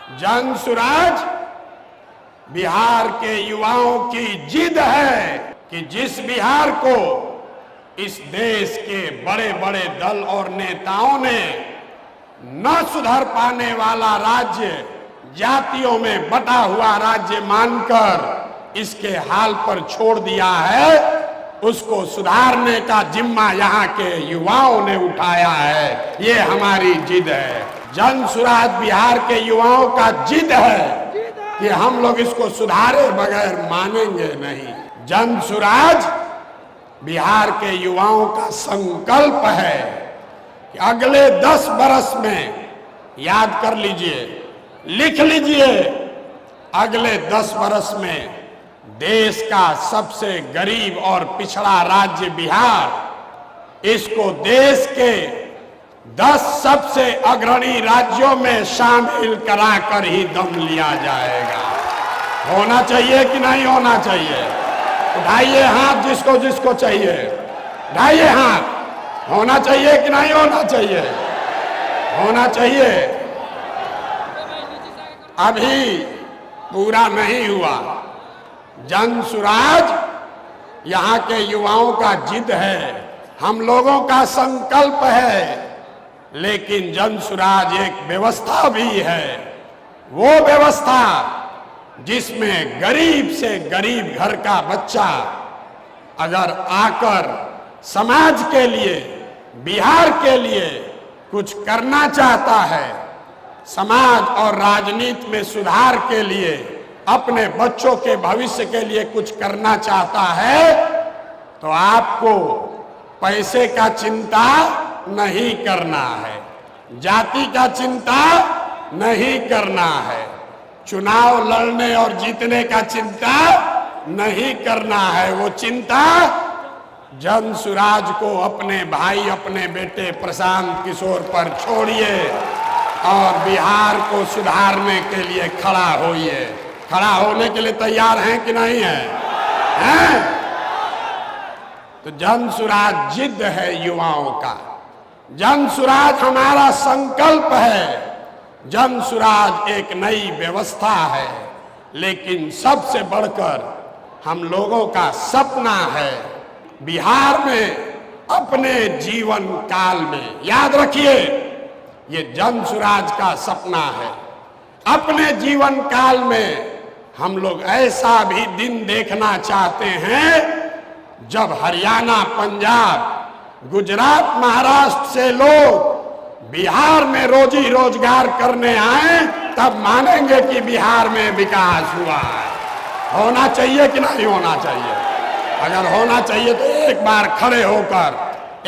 जनसुराज बिहार के युवाओं की जिद है कि जिस बिहार को इस देश के बड़े बड़े दल और नेताओं ने न सुधर पाने वाला राज्य, जातियों में बटा हुआ राज्य मानकर इसके हाल पर छोड़ दिया है, उसको सुधारने का जिम्मा यहाँ के युवाओं ने उठाया है। ये हमारी जिद है। जनसुराज बिहार के युवाओं का जिद है कि हम लोग इसको सुधारे बगैर मानेंगे नहीं। जनसुराज बिहार के युवाओं का संकल्प है कि अगले 10 बरस में, याद कर लीजिए, लिख लीजिए, अगले 10 बरस में देश का सबसे गरीब और पिछड़ा राज्य बिहार, इसको देश के 10 सबसे अग्रणी राज्यों में शामिल कराकर ही दम लिया जाएगा। होना चाहिए कि नहीं होना चाहिए? उठाइए हाथ जिसको जिसको चाहिए, उठाइए हाथ। होना चाहिए कि नहीं होना चाहिए? होना चाहिए। अभी पूरा नहीं हुआ। जनसुराज यहाँ के युवाओं का जिद है, हम लोगों का संकल्प है, लेकिन जनसुराज एक व्यवस्था भी है। वो व्यवस्था जिसमें गरीब से गरीब घर का बच्चा अगर आकर समाज के लिए, बिहार के लिए कुछ करना चाहता है, समाज और राजनीति में सुधार के लिए, अपने बच्चों के भविष्य के लिए कुछ करना चाहता है, तो आपको पैसे का चिंता नहीं करना है, जाति का चिंता नहीं करना है, चुनाव लड़ने और जीतने का चिंता नहीं करना है। वो चिंता जनसुराज को, अपने भाई, अपने बेटे प्रशांत किशोर पर छोड़िए और बिहार को सुधारने के लिए खड़ा होइए। खड़ा होने के लिए तैयार हैं कि नहीं हैं? तो जनसुराज जिद है युवाओं का, जनसुराज हमारा संकल्प है, जनसुराज एक नई व्यवस्था है, लेकिन सबसे बढ़कर हम लोगों का सपना है बिहार में अपने जीवन काल में, याद रखिए ये जनसुराज का सपना है, अपने जीवन काल में हम लोग ऐसा भी दिन देखना चाहते हैं जब हरियाणा, पंजाब, गुजरात, महाराष्ट्र से लोग बिहार में रोजी रोजगार करने आए, तब मानेंगे कि बिहार में विकास हुआ है। होना चाहिए कि नहीं होना चाहिए? अगर होना चाहिए तो एक बार खड़े होकर,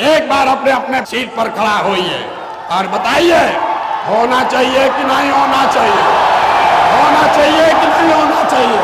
एक बार अपने अपने सीट पर खड़ा होइए और बताइए होना चाहिए कि नहीं होना चाहिए? होना चाहिए कि नहीं होना चाहिए?